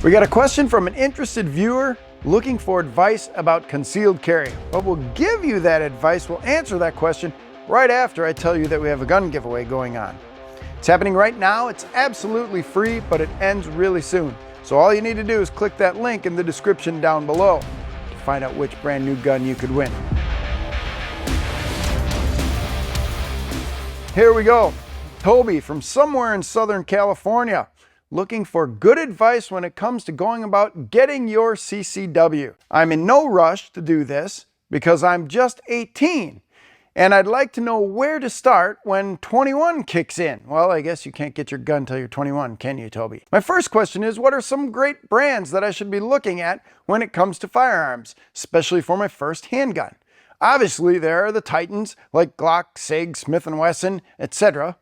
We got a question from an interested viewer looking for advice about concealed carry. But we'll give you that advice, we'll answer that question right after I tell you that we have a gun giveaway going on. It's happening right now, it's absolutely free, but it ends really soon. So all you need to do is click that link in the description down below to find out which brand new gun you could win. Here we go. Toby from somewhere in Southern California, looking for good advice when it comes to going about getting your CCW. I'm in no rush to do this because I'm just 18 and I'd like to know where to start when 21 kicks in. Well, I guess you can't get your gun till you're 21, can you, Toby? My first question is, what are some great brands that I should be looking at when it comes to firearms, especially for my first handgun? Obviously, there are the titans like Glock, Sig, Smith & Wesson, etc.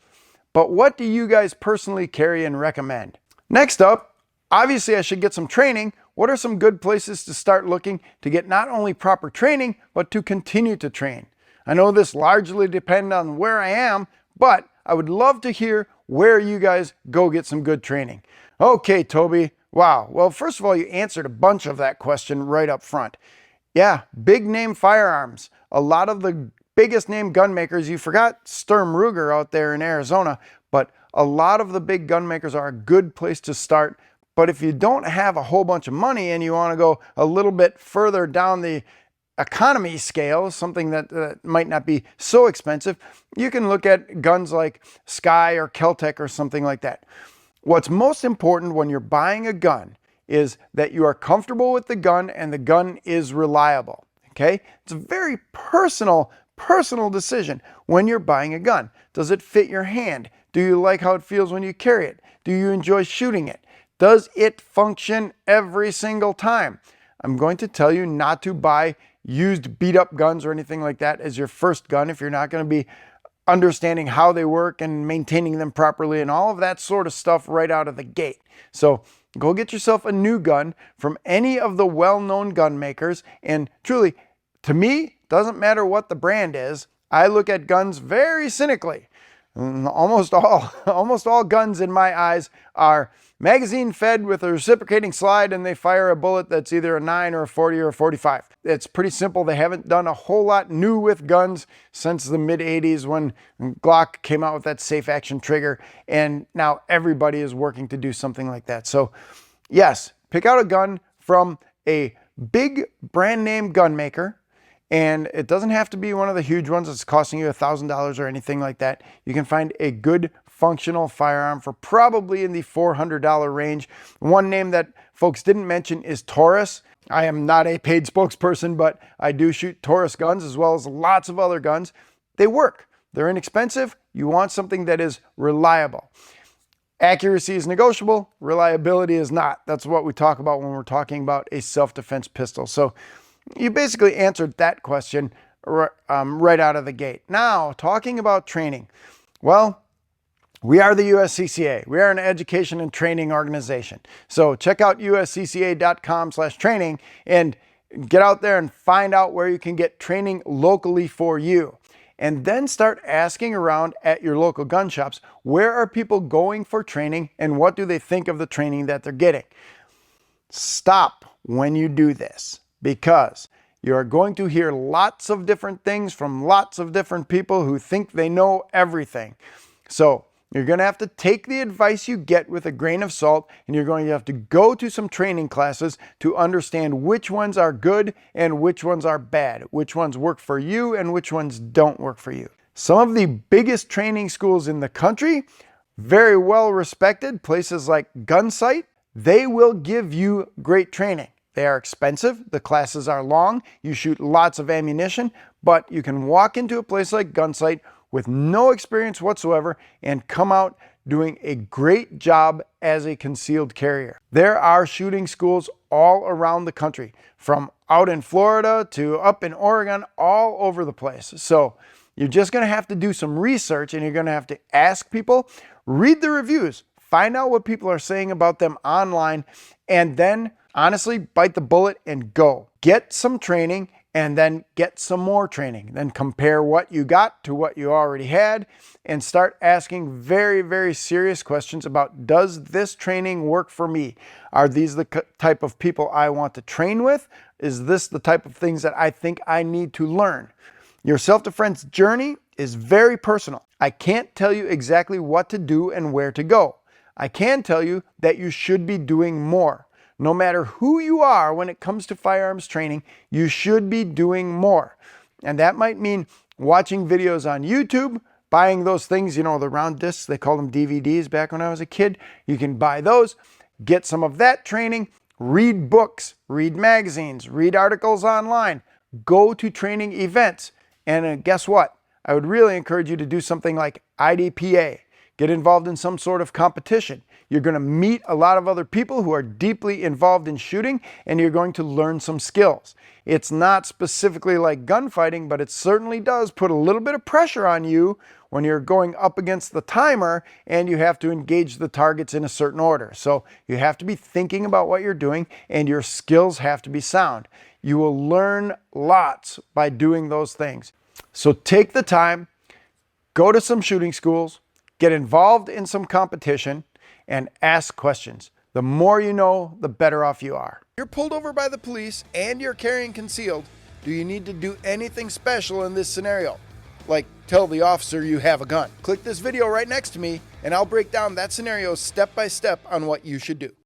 But what do you guys personally carry and recommend? Next up, obviously I should get some training. What are some good places to start looking to get not only proper training, but to continue to train? I know this largely depends on where I am, but I would love to hear where you guys go get some good training. Okay, Toby. Wow. Well, first of all, you answered a bunch of that question right up front. Yeah, big name firearms. A lot of the biggest name gun makers, you forgot Sturm Ruger out there in Arizona, but a lot of the big gun makers are a good place to start. But if you don't have a whole bunch of money and you want to go a little bit further down the economy scale, something that might not be so expensive, you can look at guns like Sky or Keltec or something like that. What's most important when you're buying a gun is that you are comfortable with the gun and the gun is reliable. Okay? It's a very personal decision when you're buying a gun. Does it fit your hand? Do you like how it feels when you carry it? Do you enjoy shooting it? Does it function every single time? I'm going to tell you not to buy used beat up guns or anything like that as your first gun if you're not going to be understanding how they work and maintaining them properly and all of that sort of stuff right out of the gate. So go get yourself a new gun from any of the well-known gun makers. And truly, to me, doesn't matter what the brand is. I look at guns very cynically. Almost all guns in my eyes are magazine fed with a reciprocating slide and they fire a bullet that's either a 9 or a 40 or a 45. It's pretty simple. They haven't done a whole lot new with guns since the mid 80s when Glock came out with that safe action trigger, and now everybody is working to do something like that. So yes, pick out a gun from a big brand name gun maker. And it doesn't have to be one of the huge ones that's costing you $1,000 or anything like that. You can find a good functional firearm for probably in the $400 range. One name that folks didn't mention is Taurus. I am not a paid spokesperson, but I do shoot Taurus guns as well as lots of other guns. They work. They're inexpensive. You want something that is reliable. Accuracy is negotiable. Reliability is not. That's what we talk about when we're talking about a self-defense pistol. So you basically answered that question right out of the gate. Now, talking about training. Well, we are the USCCA. We are an education and training organization. So check out uscca.com/training and get out there and find out where you can get training locally for you. And then start asking around at your local gun shops, where are people going for training and what do they think of the training that they're getting? Stop when you do this, because you are going to hear lots of different things from lots of different people who think they know everything. So you're going to have to take the advice you get with a grain of salt, and you're going to have to go to some training classes to understand which ones are good and which ones are bad, which ones work for you and which ones don't work for you. Some of the biggest training schools in the country, very well respected, places like Gunsight, they will give you great training. They are expensive, the classes are long, you shoot lots of ammunition, but you can walk into a place like Gunsight with no experience whatsoever and come out doing a great job as a concealed carrier. There are shooting schools all around the country, from out in Florida to up in Oregon, all over the place. So you're just going to have to do some research, and you're going to have to ask people, read the reviews, find out what people are saying about them online, and then honestly bite the bullet and go. Get some training and then get some more training. Then compare what you got to what you already had and start asking very, very serious questions about, does this training work for me? Are these the type of people I want to train with? Is this the type of things that I think I need to learn? Your self-defense journey is very personal. I can't tell you exactly what to do and where to go. I can tell you that you should be doing more. No matter who you are when it comes to firearms training, you should be doing more. And that might mean watching videos on YouTube, buying those things, the round discs, they call them DVDs back when I was a kid. You can buy those, get some of that training, read books, read magazines, read articles online, go to training events. And guess what? I would really encourage you to do something like IDPA. Get involved in some sort of competition. You're going to meet a lot of other people who are deeply involved in shooting, and you're going to learn some skills. It's not specifically like gunfighting, but it certainly does put a little bit of pressure on you when you're going up against the timer and you have to engage the targets in a certain order. So you have to be thinking about what you're doing, and your skills have to be sound. You will learn lots by doing those things. So take the time, go to some shooting schools, get involved in some competition, and ask questions. The more you know, the better off you are. You're pulled over by the police and you're carrying concealed. Do you need to do anything special in this scenario? Like tell the officer you have a gun. Click this video right next to me and I'll break down that scenario step by step on what you should do.